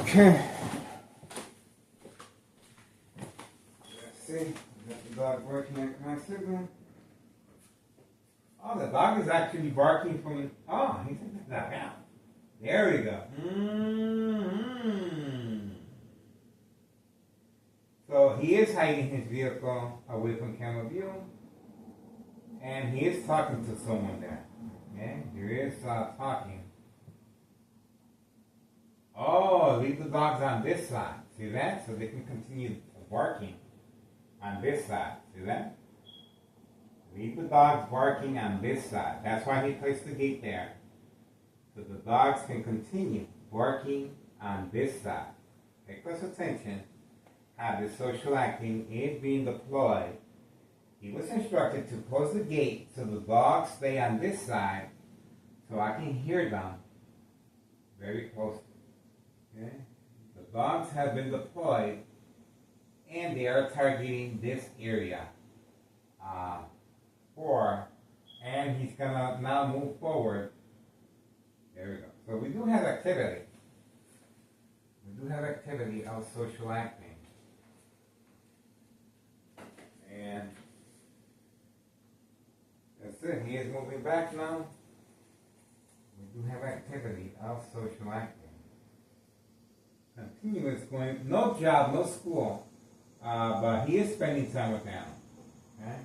Okay. Let's see. Got the dog working at my sibling. Oh, the dog is actually barking from. Oh, he's in the dog out. There we go. So he is hiding his vehicle away from camera view, and he is talking to someone there. Okay, there is talking. Oh, leave the dogs on this side. See that? So they can continue barking on this side. See that? Leave the dogs barking on this side. That's why he placed the gate there. So the dogs can continue barking on this side. Pay close attention. How the social acting is being deployed. He was instructed to close the gate so the dogs stay on this side so I can hear them very closely. Okay? The dogs have been deployed and they are targeting this area. And he's gonna now move forward. There we go. So we do have activity. We do have activity of social acting. And that's it. He is moving back now. We do have activity of social acting. Continuous going, no job, no school, but he is spending time with them. Okay?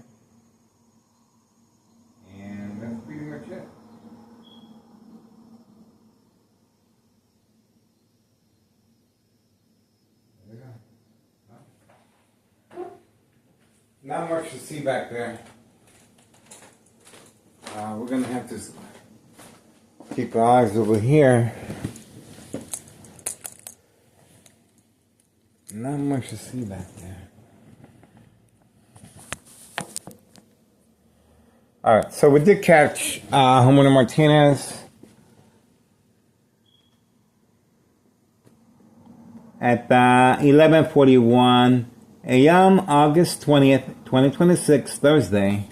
And that's pretty much it. There we go. Not much to see back there. We're going to have to keep our eyes over here. Not much to see back there. Alright, so we did catch Homeowner Martinez at 11:41 a.m. August 20th, 2026, Thursday.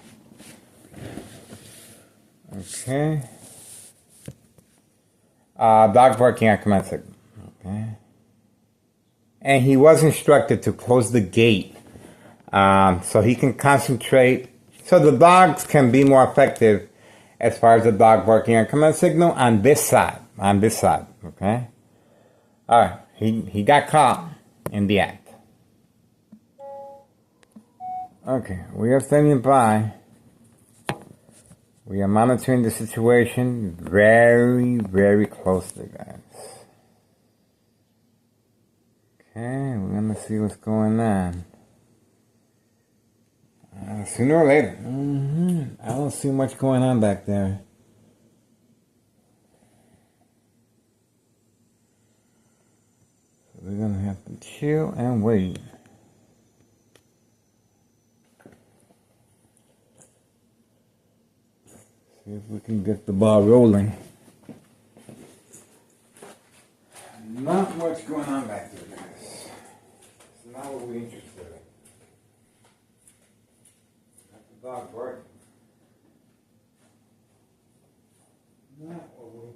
Okay. Dog barking at command signal. Okay. And he was instructed to close the gate so he can concentrate, so the dogs can be more effective as far as the dog barking at command signal on this side. Okay? All right. He got caught in the act. Okay, we are standing by. We are monitoring the situation very, very closely, guys. Okay, we're gonna see what's going on. Sooner or later. I don't see much going on back there. So we're gonna have to chill and wait. See if we can get the ball rolling. Not much going on back there, guys. It's not what we're interested in. Not the dog barking. Not what we're interested in.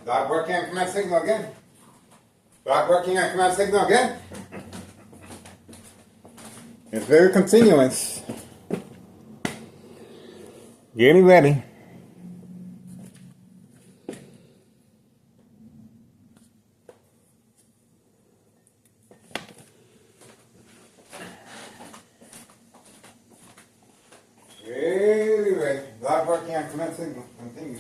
Dog working on command signal again. Dog working on command signal again. It's very continuous. Getting ready. Very ready. Dog working on command signal continues.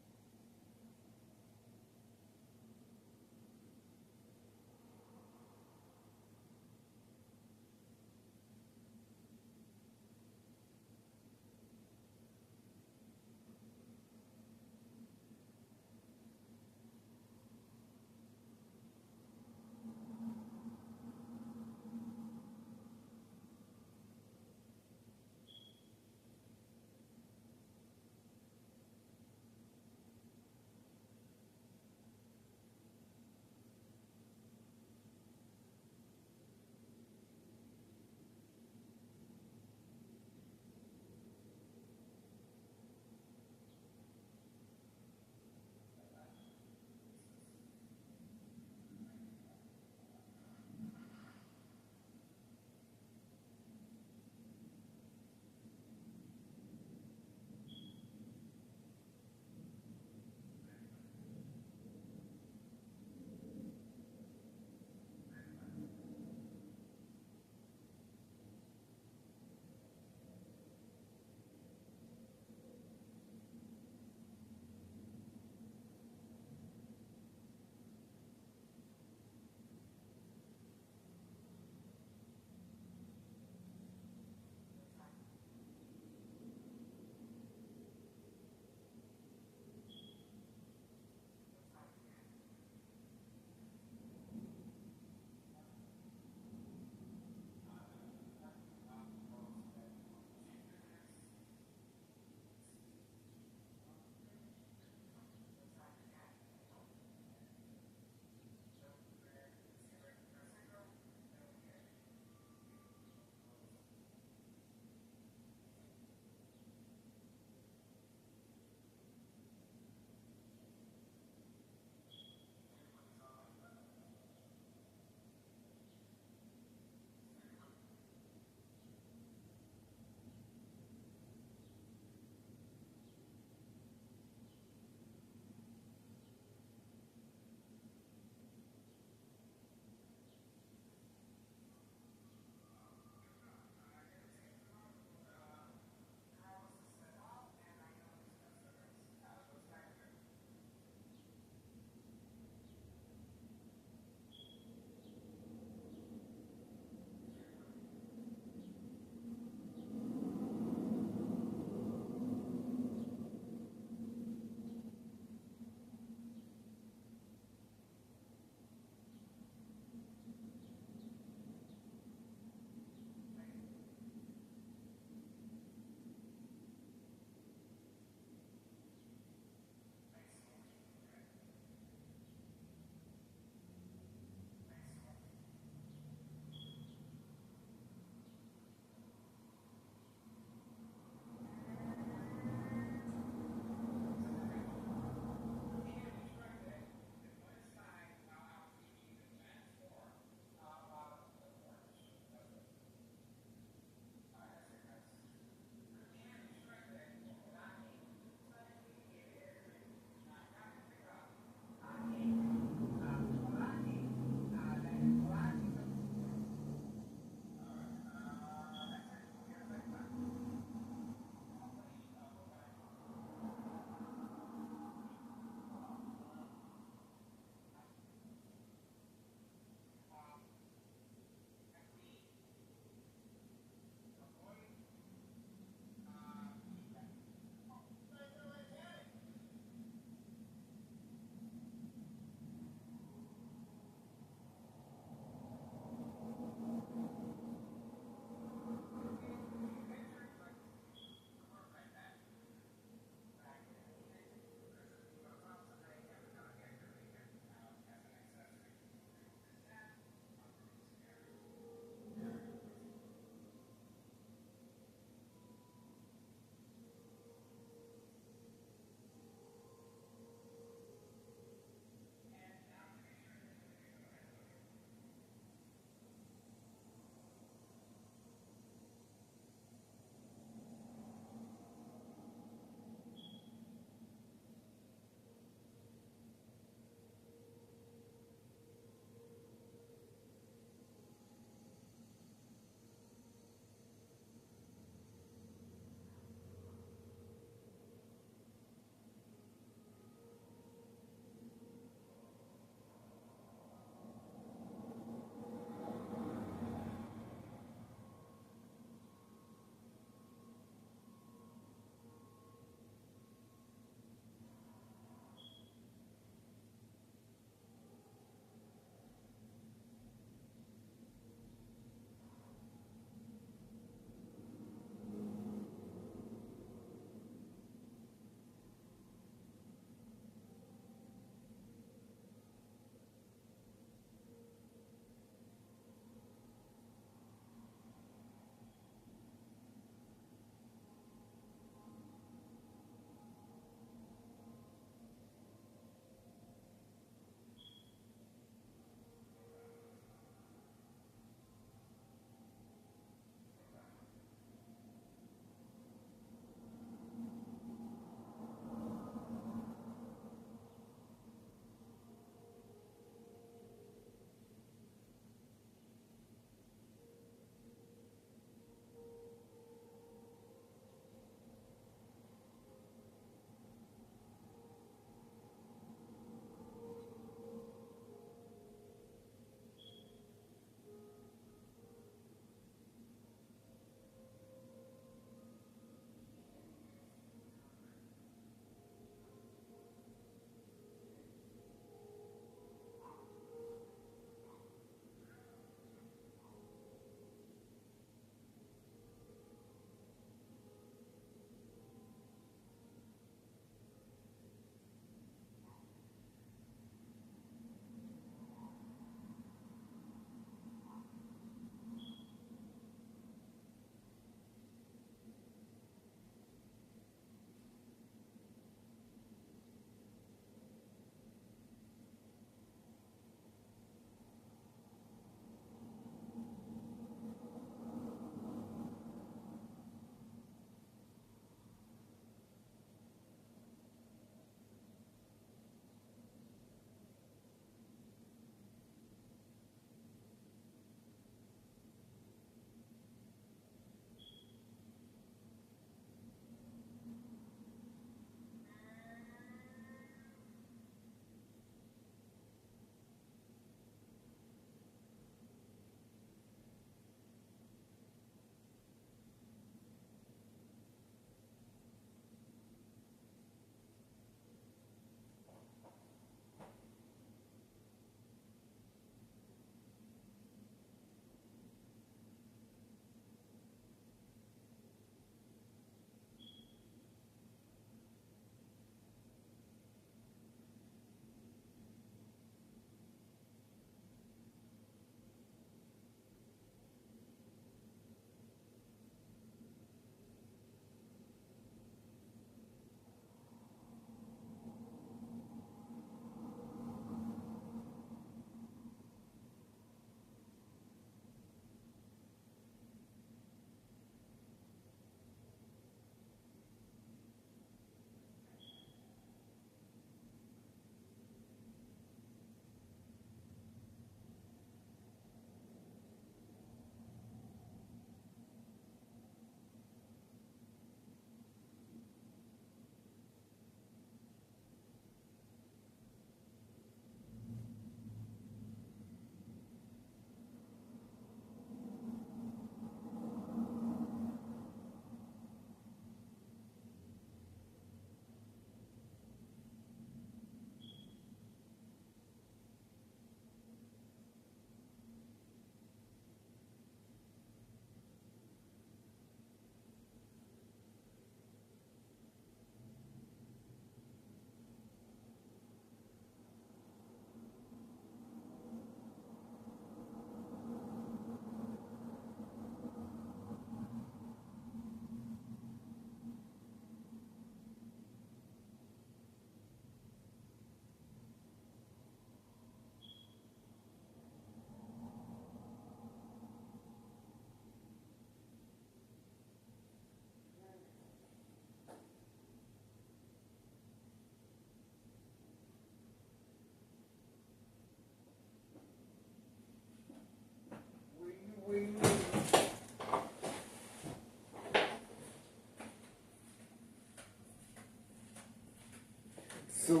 It's a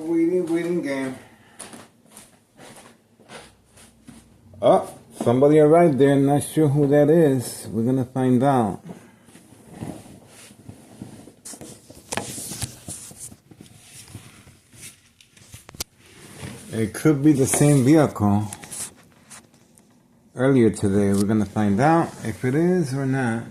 waiting game. Oh, somebody arrived there. Not sure who that is. We're gonna find out. It could be the same vehicle. Earlier today, we're gonna find out if it is or not.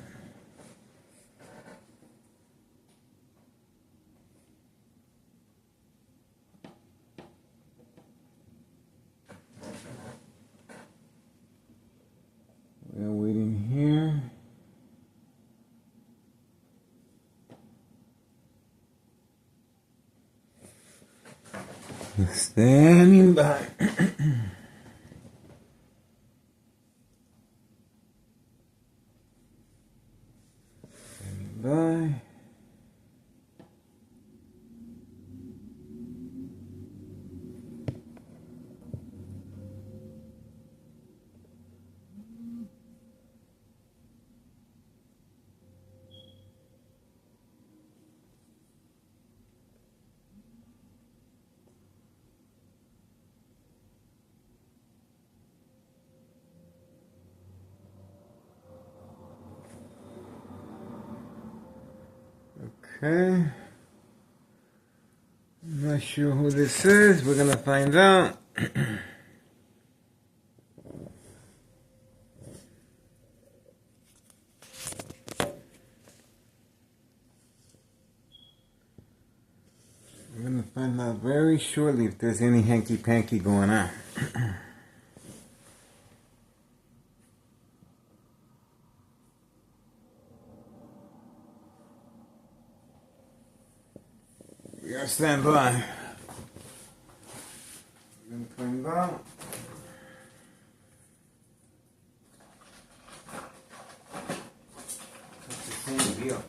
We're waiting here. Standing by. Standing by. Okay. I'm not sure who this is. We're gonna find out. We're gonna find out very shortly if there's any hanky-panky going on. We gotta stand by. We're gonna find out. It's the same vehicle.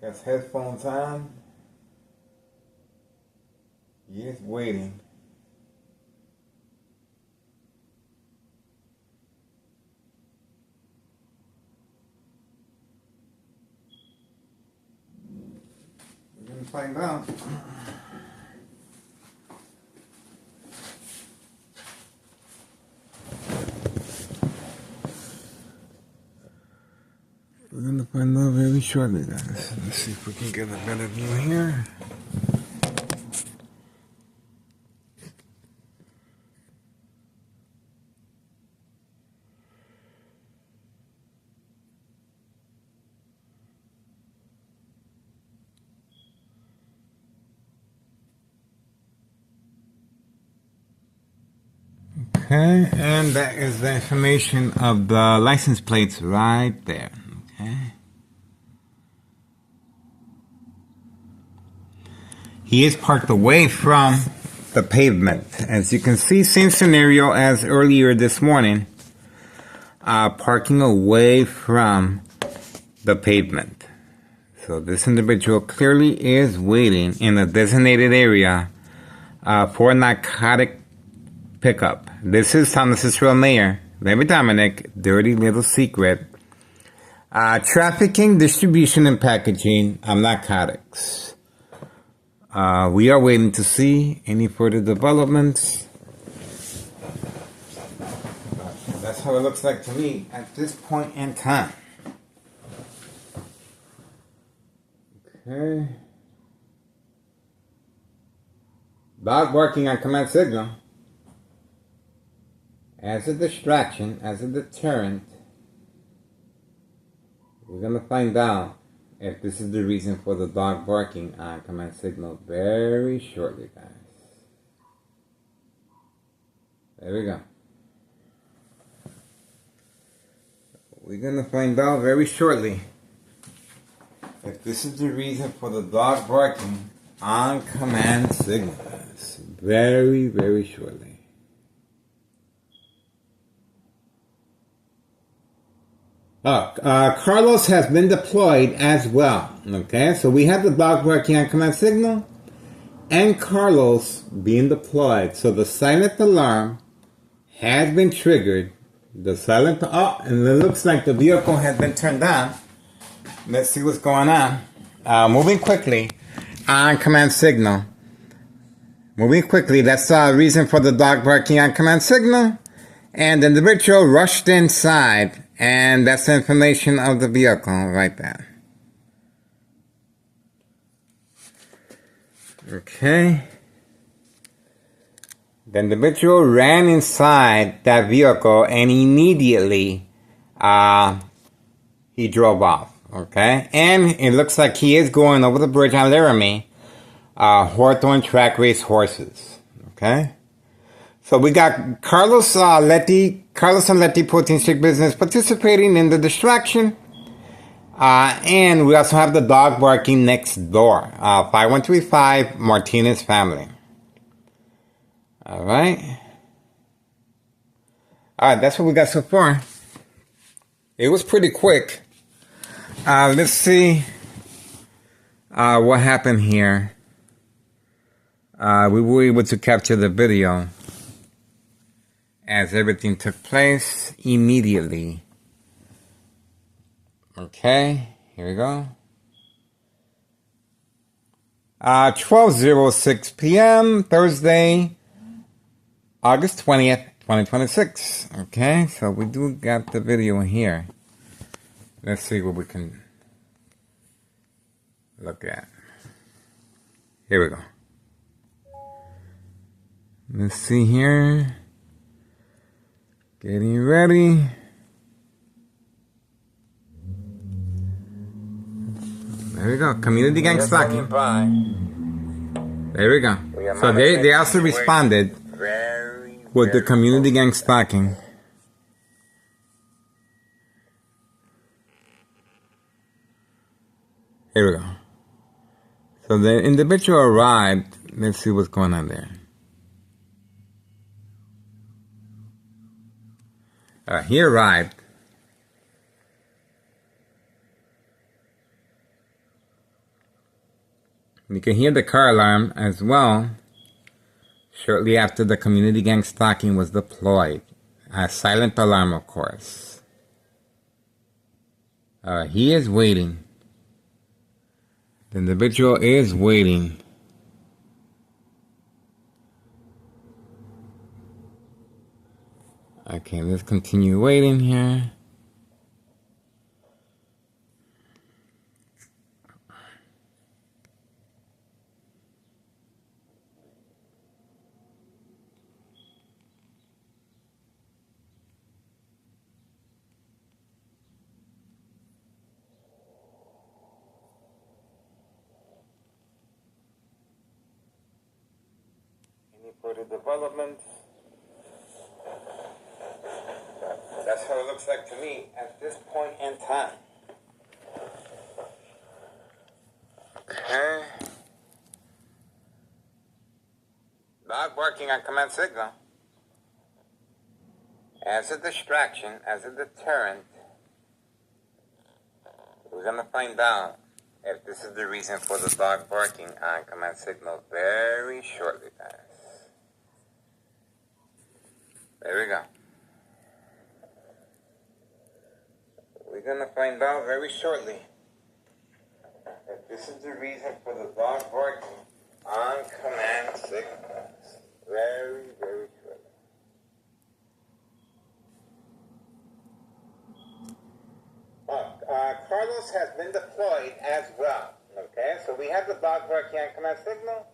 Got headphones on. He is waiting. We're gonna find out. We're gonna find out very shortly, guys. Let's see if we can get a better view here. Okay, and that is the information of the license plates right there. Okay. He is parked away from the pavement. As you can see, same scenario as earlier this morning. Parking away from the pavement. So this individual clearly is waiting in a designated area for narcotic pickup. This is Thomas Cicero Mayor, Larry Dominic, Dirty Little Secret. Trafficking, distribution, and packaging of narcotics. We are waiting to see any further developments. That's how it looks like to me at this point in time. Okay. Dog barking on command signal. As a distraction, as a deterrent, we're going to find out if this is the reason for the dog barking on command signal very shortly, guys. There we go. We're going to find out very shortly if this is the reason for the dog barking on command signal, guys. Very, very shortly. Carlos has been deployed as well. Okay, so we have the dog barking on command signal and Carlos being deployed. So the silent alarm has been triggered. The silent, and it looks like the vehicle has been turned on. Let's see what's going on. Moving quickly on command signal. Moving quickly, that's the reason for the dog barking on command signal. And the individual rushed inside. And that's the information of the vehicle right there. Okay. The individual ran inside that vehicle and immediately he drove off. Okay. And it looks like he is going over the bridge on Laramie. Hawthorne track race horses. Okay. So we got Carlos and Letty Protein Shake Business participating in the distraction. And we also have the dog barking next door. 5135 Martinez family. Alright, that's what we got so far. It was pretty quick. Let's see what happened here. We were able to capture the video as everything took place immediately. Okay, here we go. 12:06 p.m. Thursday, August 20th, 2026. Okay, so we do got the video here. Let's see what we can look at. Here we go. Let's see here. Getting ready. There we go. Community gang stalking. There we go. So they also responded with the community gang stalking. Here we go. So the individual arrived. Let's see what's going on there. He arrived. You can hear the car alarm as well. Shortly after the community gang stalking was deployed. A silent alarm, of course. He is waiting. The individual is waiting. Okay, let's continue waiting here. Any further development? That's how it looks like to me at this point in time. Okay. Dog barking on command signal. As a distraction, as a deterrent, we're going to find out if this is the reason for the dog barking on command signal very shortly, guys. There we go. We're going to find out very shortly if this is the reason for the dog barking on command signals. Very, very shortly. Carlos has been deployed as well. Okay, so we have the dog barking on command signal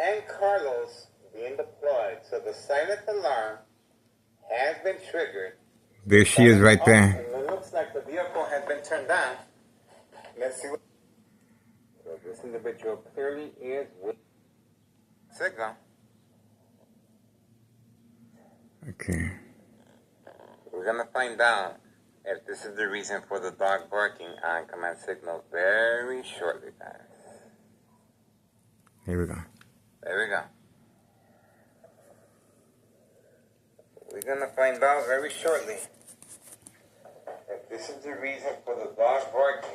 and Carlos being deployed. So the silent alarm has been triggered. There she is right there. It looks like the vehicle has been turned on. Let's see what... So this individual clearly is with signal. Okay. We're going to find out if this is the reason for the dog barking on command signal very shortly, guys. Here we go. There we go. We're going to find out very shortly if this this is the reason for the dog barking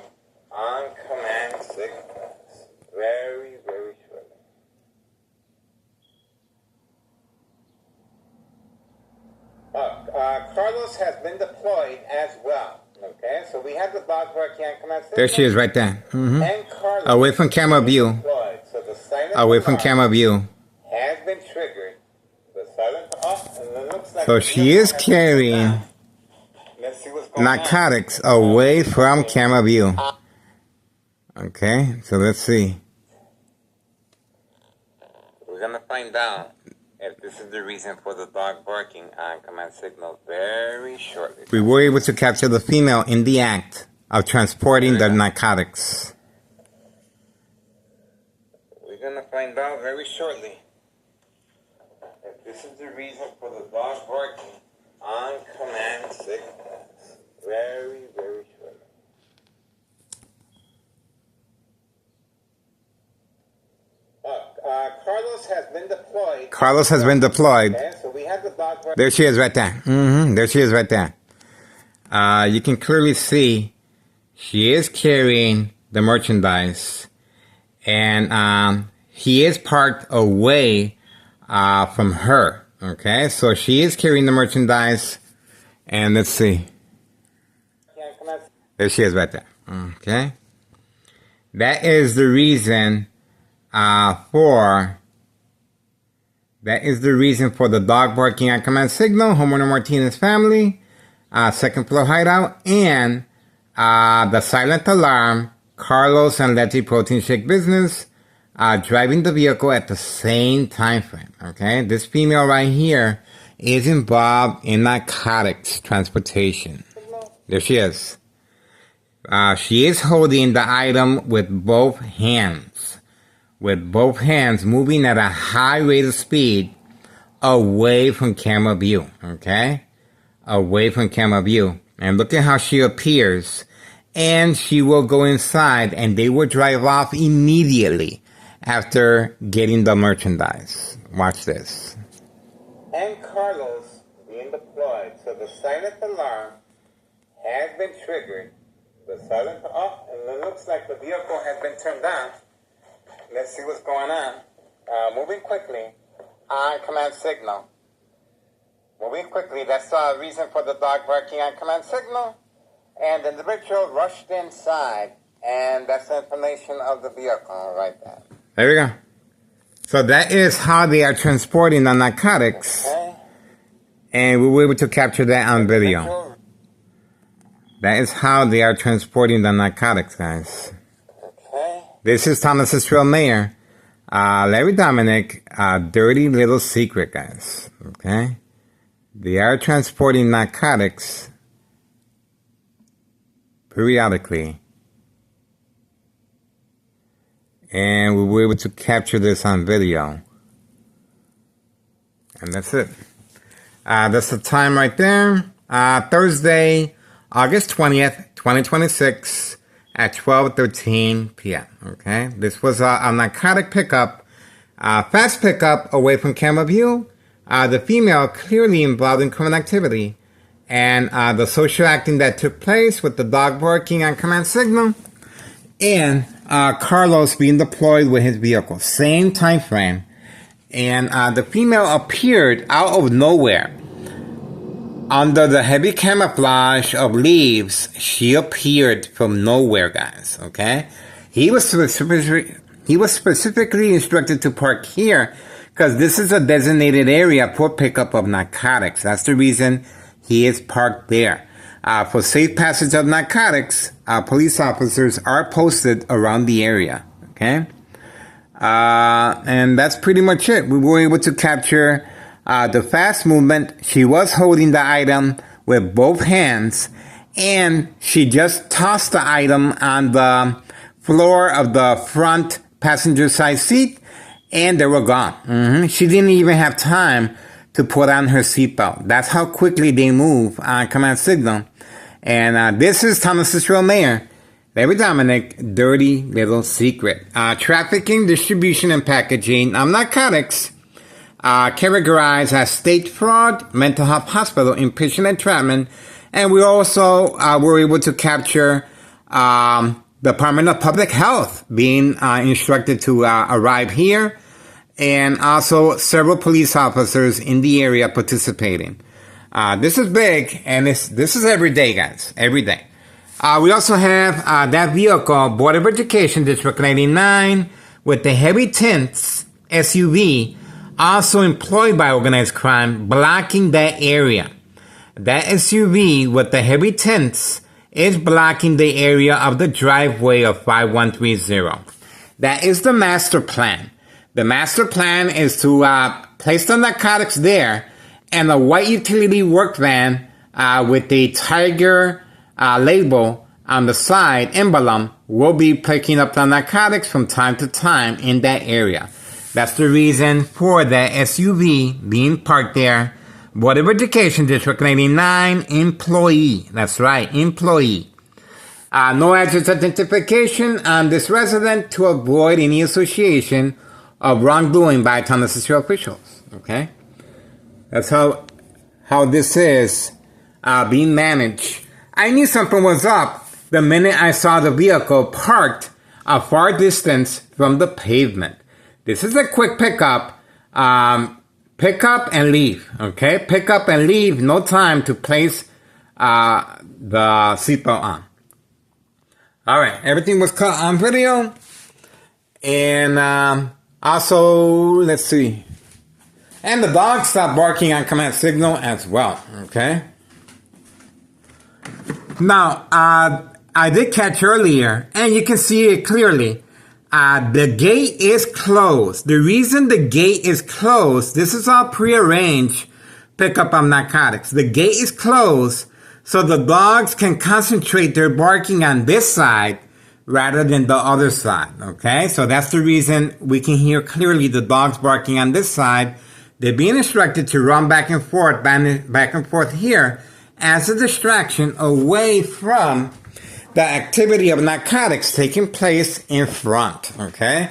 on command signals. Very, very short. Carlos has been deployed as well. Okay, so we have the dog barking on command signals. There she is right there. And Carlos Away from camera view. deployed. So the silent Away from alarm camera view. has been triggered. The silent off, and it looks like So the she vehicle is has been carrying turned on. Let's see what's going on. narcotics away from camera view. Okay, so let's see. We're gonna find out if this is the reason for the dog barking on command signal very shortly. We were able to capture the female in the act of transporting the narcotics. We're gonna find out very shortly if this is the reason for the dog barking on command signals very, very shortly. Carlos has been deployed. Carlos has been deployed. Okay, so we have the dog barking. There she is right there. There she is right there. You can clearly see she is carrying the merchandise. And he is parked away from her. Okay, so she is carrying the merchandise. And let's see. There she is right there. Okay. That is the reason for the dog barking on command signal, homeowner Martinez family, second floor hideout, and the silent alarm, Carlos and Letty Protein Shake business, driving the vehicle at the same time frame. Okay, this female right here is involved in narcotics transportation. There she is. She is holding the item with both hands. With both hands moving at a high rate of speed away from camera view. Okay? Away from camera view. And look at how she appears. And she will go inside and they will drive off immediately after getting the merchandise. Watch this. And Carlos being deployed. So the silent alarm has been triggered. The silent off, and it looks like the vehicle has been turned on. Let's see what's going on. Moving quickly on command signal. Moving quickly, that's the reason for the dog barking on command signal. And the individual rushed inside, and that's the information of the vehicle right there. There we go. So that is how they are transporting the narcotics. Okay. And we were able to capture that on video. That is how they are transporting the narcotics, guys. Okay. This is Thomas's Trail Mayor, Larry Dominic, dirty little secret, guys. Okay? They are transporting narcotics periodically. And we were able to capture this on video. And that's it. That's the time right there. Thursday, August 20th, 2026 at 12:13 p.m. Okay? This was a narcotic pickup, fast pickup away from camera view. The female clearly involved in criminal activity. And the social acting that took place with the dog barking on command signal. And Carlos being deployed with his vehicle. Same time frame. And the female appeared out of nowhere. Under the heavy camouflage of leaves, she appeared from nowhere, guys. Okay? He was specifically instructed to park here because this is a designated area for pickup of narcotics. That's the reason he is parked there. For safe passage of narcotics, police officers are posted around the area. Okay? And that's pretty much it. We were able to capture the fast movement. She was holding the item with both hands, and she just tossed the item on the floor of the front passenger side seat, and they were gone. She didn't even have time to put on her seatbelt. That's how quickly they move on command signal. And this is Thomas's Trail Mayor, Larry Dominic, dirty little secret. Trafficking, distribution, and packaging of narcotics categorized as state fraud, mental health hospital, inpatient entrapment, And we also were able to capture the Department of Public Health being instructed to arrive here, and also several police officers in the area participating. This is big, and this is every day, guys, every day. We also have that vehicle, Board of Education, District 99, with the heavy tints SUV, also employed by organized crime, blocking that area. That SUV with the heavy tints is blocking the area of the driveway of 5130. That is the master plan. The master plan is to place the narcotics there, and a white utility work van with the Tiger label on the side, emblem, will be picking up the narcotics from time to time in that area. That's the reason for the SUV being parked there. Board of Education, District 99, employee. That's right, employee. No address identification on this resident to avoid any association of wrongdoing by town necessary officials. Okay? That's how this is being managed. I knew something was up the minute I saw the vehicle parked a far distance from the pavement. This is a quick pickup. Pick up and leave, okay? Pick up and leave, no time to place the seatbelt on. All right, everything was caught on video. And also, let's see. And the dog stopped barking on command signal as well, okay? Now, I did catch earlier, and you can see it clearly. The gate is closed. The reason the gate is closed, this is all prearranged pickup of narcotics. The gate is closed so the dogs can concentrate their barking on this side rather than the other side, okay? So that's the reason we can hear clearly the dogs barking on this side. They're being instructed to run back and forth here as a distraction away from the activity of narcotics taking place in front, okay?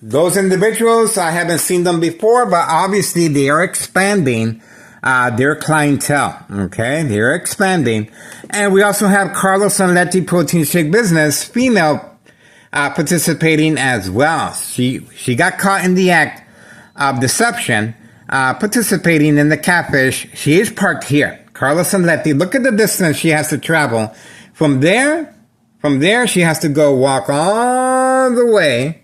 Those individuals, I haven't seen them before, but obviously they are expanding their clientele, okay? They're expanding. And we also have Carlos and Letty Protein Shake Business, female, participating as well. She got caught in the act of deception, participating in the catfish. She is parked here. Carlos and Letty, look at the distance she has to travel. From there, she has to go walk all the way,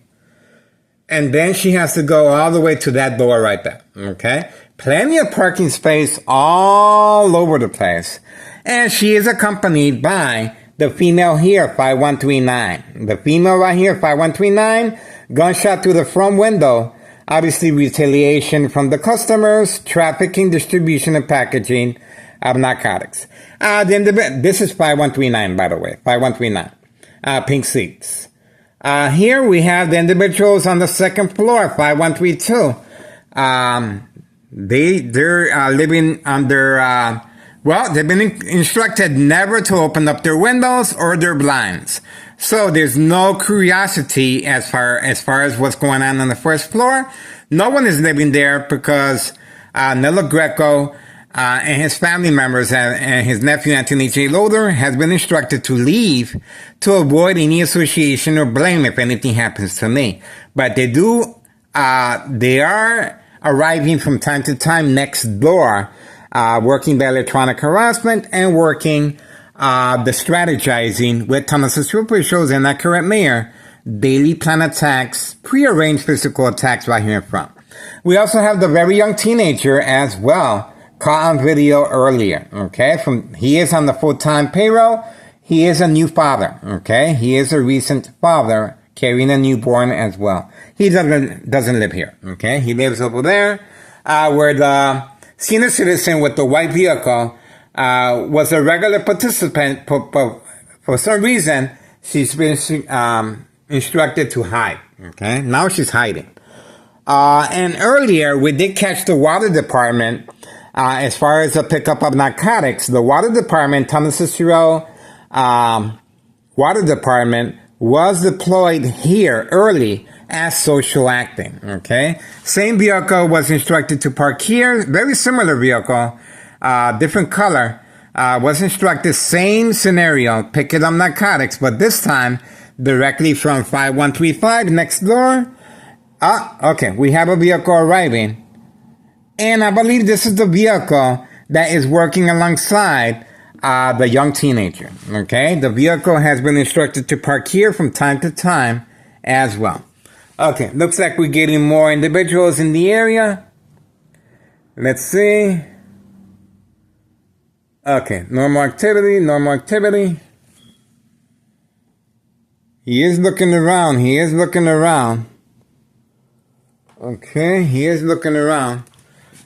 and then she has to go all the way to that door right there, okay? Plenty of parking space all over the place. And she is accompanied by the female here, 5139. The female right here, 5139, gunshot to the front window. Obviously, retaliation from the customers, trafficking, distribution, and packaging of narcotics. This is 5139, by the way, 5139. Pink seats. Here we have the individuals on the second floor, 5132. They're living under, they've been instructed never to open up their windows or their blinds. So there's no curiosity as far as what's going on the first floor. No one is living there because Nello Greco and his family members and his nephew Anthony J. Loader has been instructed to leave to avoid any association or blame if anything happens to me. But they are arriving from time to time next door, working the electronic harassment and working the strategizing with Thomas officials and our current mayor, daily plan attacks, prearranged physical attacks right here in front. We also have the very young teenager as well, caught on video earlier, okay? He is on the full-time payroll. He is a new father, okay? He is a recent father carrying a newborn as well. He doesn't live here, okay? He lives over there, where the senior citizen with the white vehicle was a regular participant, but for some reason, she's been instructed to hide, okay? Now she's hiding. And earlier, we did catch the water department. As far as the pickup of narcotics, the water department, Thomas Cicero water department, was deployed here early as social acting, okay? Same vehicle was instructed to park here, very similar vehicle, different color, was instructed, same scenario, picking up narcotics, but this time directly from 5135 next door. Okay, we have a vehicle arriving. And I believe this is the vehicle that is working alongside the young teenager. Okay, the vehicle has been instructed to park here from time to time as well. Okay, looks like we're getting more individuals in the area. Let's see. Okay, normal activity, normal activity. He is looking around, he is looking around. Okay, he is looking around.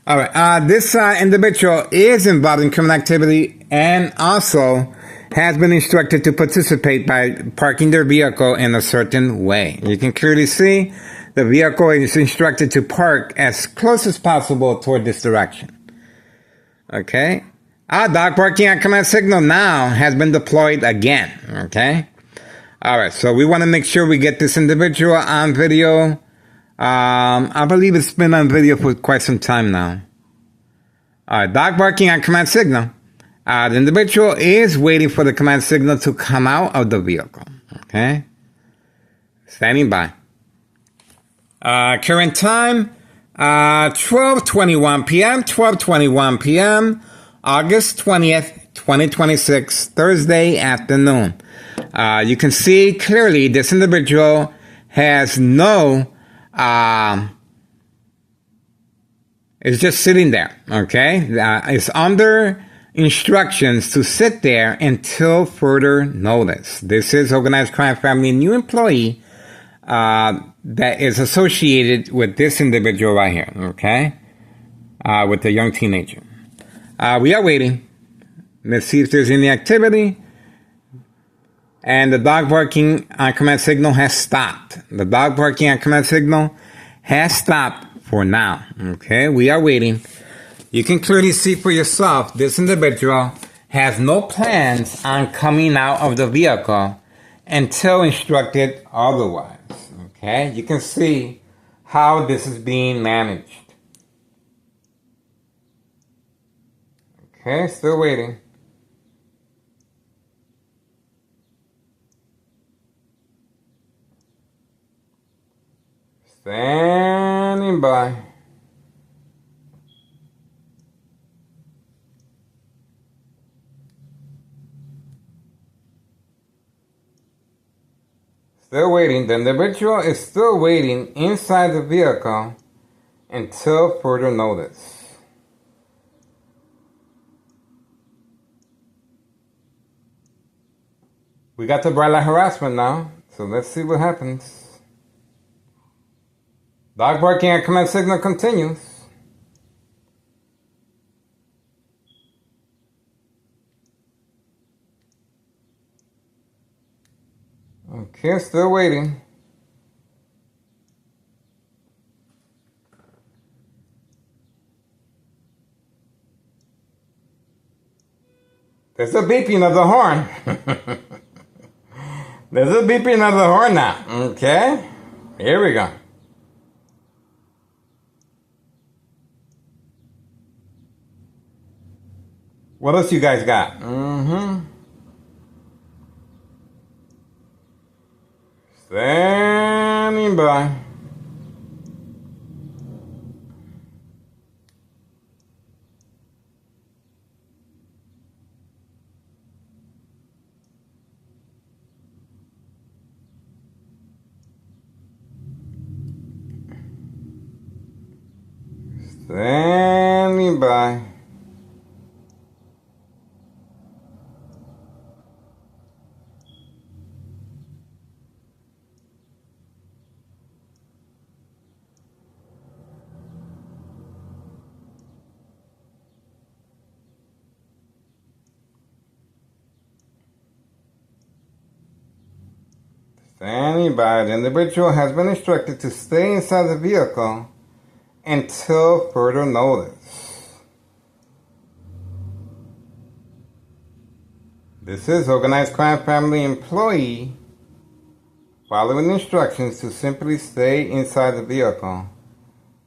Alright, this individual is involved in criminal activity and also has been instructed to participate by parking their vehicle in a certain way. You can clearly see the vehicle is instructed to park as close as possible toward this direction. Okay. Dog parking on command signal now has been deployed again. Okay. Alright, so we want to make sure we get this individual on video. I believe it's been on video for quite some time now. Alright, dog barking on command signal. The individual is waiting for the command signal to come out of the vehicle. Okay. Standing by. Current time, 12:21 p.m., 12:21 p.m., August 20th, 2026, Thursday afternoon. You can see clearly this individual has no, is just sitting there, okay? It's under instructions to sit there until further notice. This is Organized Crime Family, new employee that is associated with this individual right here, okay? With the young teenager. We are waiting. Let's see if there's any activity. And the dog barking on command signal has stopped. The dog barking on command signal has stopped for now. Okay, we are waiting. You can clearly see for yourself, this individual has no plans on coming out of the vehicle until instructed otherwise. Okay, you can see how this is being managed. Okay, still waiting. Standing by. Still waiting. The individual is still waiting inside the vehicle until further notice. We got the bright light harassment now, so let's see what happens. Dog barking at command signal continues. Okay, still waiting. There's a beeping of the horn. There's a beeping of the horn now. Okay, here we go. What else you guys got? Standing by. Standing by. Standing by. The individual has been instructed to stay inside the vehicle until further notice. This is Organized Crime Family employee following instructions to simply stay inside the vehicle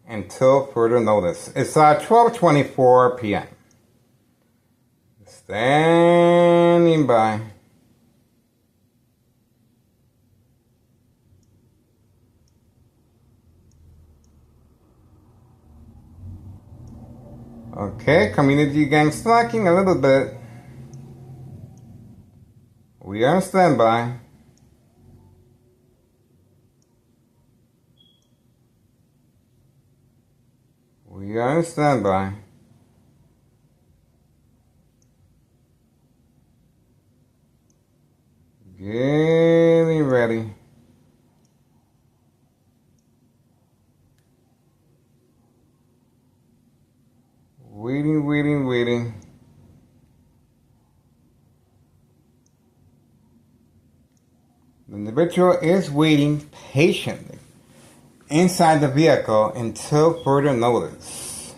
until further notice. It's 12:24 p.m. Standing by. Okay, community gang slacking a little bit. We are on standby. We are on standby. Getting ready. Waiting. The individual is waiting patiently inside the vehicle until further notice.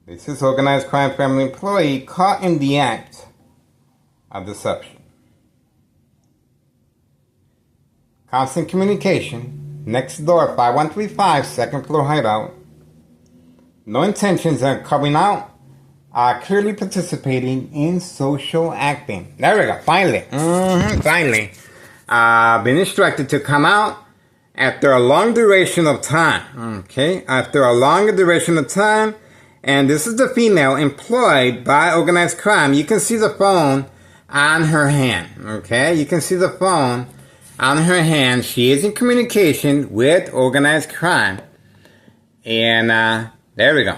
This is organized crime family employee caught in the act of deception. Constant communication. Next door, 5135, second floor hideout. No intentions of coming out. Clearly participating in social acting. There we go. Finally. Finally. Been instructed to come out after a long duration of time. Okay. After a long duration of time. And this is the female employed by organized crime. You can see the phone on her hand. Okay. You can see the phone on her hand. She is in communication with organized crime. And, there we go.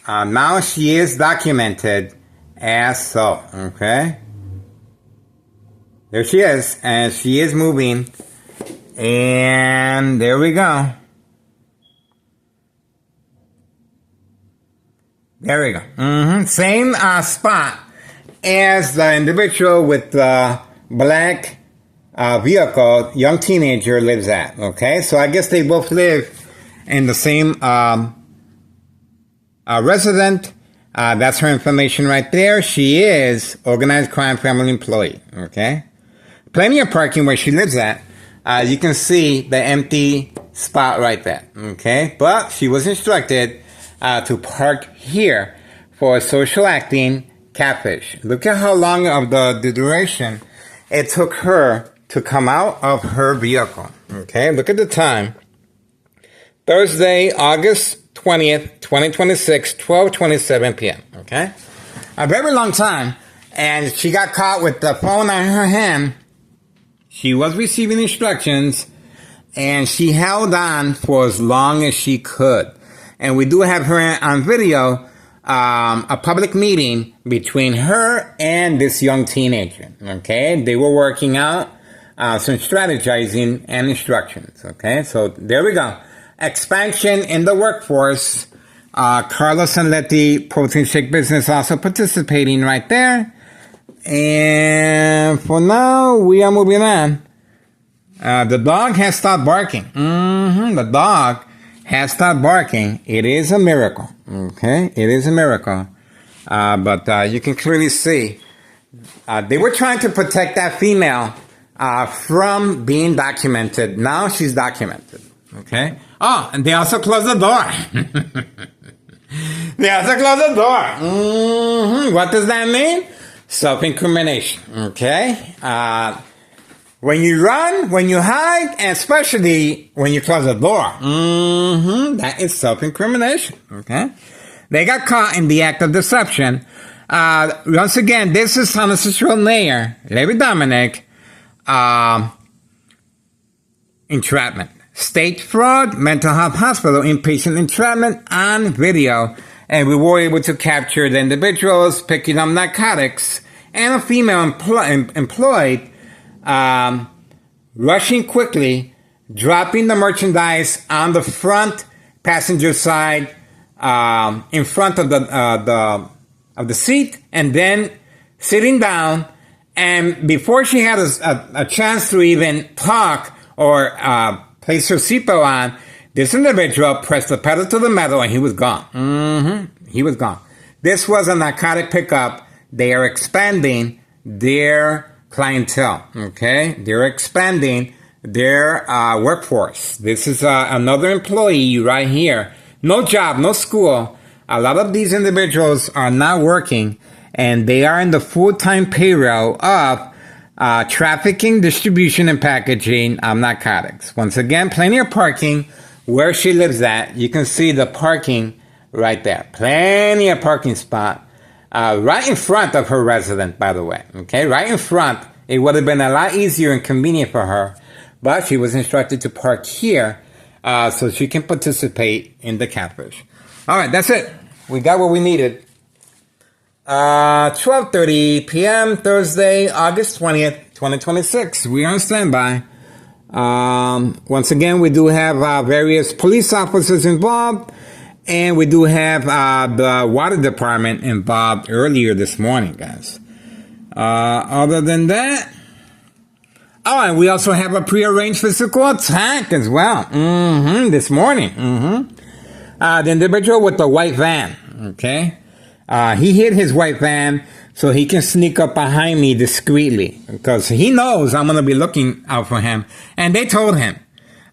Now she is documented as so, okay? There she is, and she is moving. And there we go. There we go. Same spot as the individual with the black vehicle, young teenager lives at. Okay, so I guess they both live in the same resident. That's her information right there. She is organized crime family employee. Okay, plenty of parking where she lives at. You can see the empty spot right there. Okay, but she was instructed to park here for social acting catfish. Look at how long of the duration it took her to come out of her vehicle. Okay, look at the time. Thursday, August 20th, 2026, 12:27 p.m. Okay, a very long time. And she got caught with the phone on her hand. She was receiving instructions, and she held on for as long as she could. And we do have her on video, a public meeting between her and this young teenager. Okay, they were working out some strategizing and instructions. Okay, so there we go. Expansion in the workforce. Carlos and Letty protein shake business also participating right there. And for now, we are moving on. The dog has stopped barking. The dog has stopped barking. It is a miracle. Okay, it is a miracle. But you can clearly see they were trying to protect that female from being documented. Now she's documented. Okay. Oh, and they also closed the door. They also closed the door. What does that mean? Self-incrimination. Okay. When you run, when you hide, and especially when you close the door, that is self-incrimination. Okay. They got caught in the act of deception. Once again, this is San Francisco Mayor Larry Dominic. Entrapment. State fraud, mental health hospital, inpatient entrapment on video. And we were able to capture the individuals picking up narcotics and a female employed rushing quickly, dropping the merchandise on the front passenger side in front of the seat, and then sitting down. And before she had a chance to even talk or place her seatbelt on, this individual pressed the pedal to the metal and he was gone. He was gone. This was a narcotic pickup. They are expanding their clientele. Okay, they're expanding their workforce. This is another employee right here no job, no school. A lot of these individuals are not working, and they are in the full-time payroll of trafficking, distribution, and packaging of narcotics. Once again, plenty of parking where she lives at. You can see the parking right there. Plenty of parking spot right in front of her residence, by the way. Okay, right in front. It would have been a lot easier and convenient for her, but she was instructed to park here so she can participate in the catfish. All right, that's it. We got what we needed. 12:30 p.m. Thursday, August 20th, 2026. We are on standby. Once again, we do have various police officers involved, and we do have the water department involved earlier this morning, guys. Other than that, oh, and we also have a prearranged physical attack as well. This morning. The individual with the white van, okay? He hid his white van so he can sneak up behind me discreetly because he knows I'm going to be looking out for him. And they told him.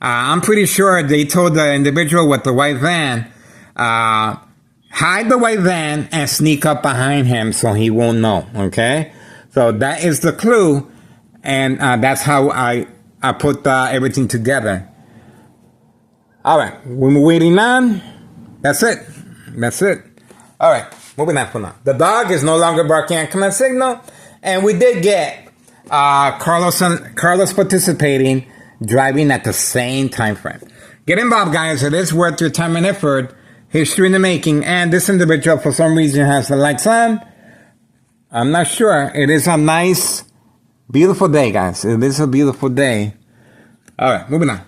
I'm pretty sure they told the individual with the white van, hide the white van and sneak up behind him so he won't know, okay? So that is the clue, and that's how I put everything together. All right, we're waiting on. That's it. That's it. All right, moving on for now. The dog is no longer barking at command signal, and we did get Carlos participating, driving at the same time frame. Get involved, guys. It is worth your time and effort. History in the making, and this individual for some reason has the lights on. I'm not sure. It is a nice, beautiful day, guys. It is a beautiful day. All right, moving on.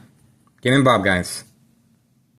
Get involved, guys.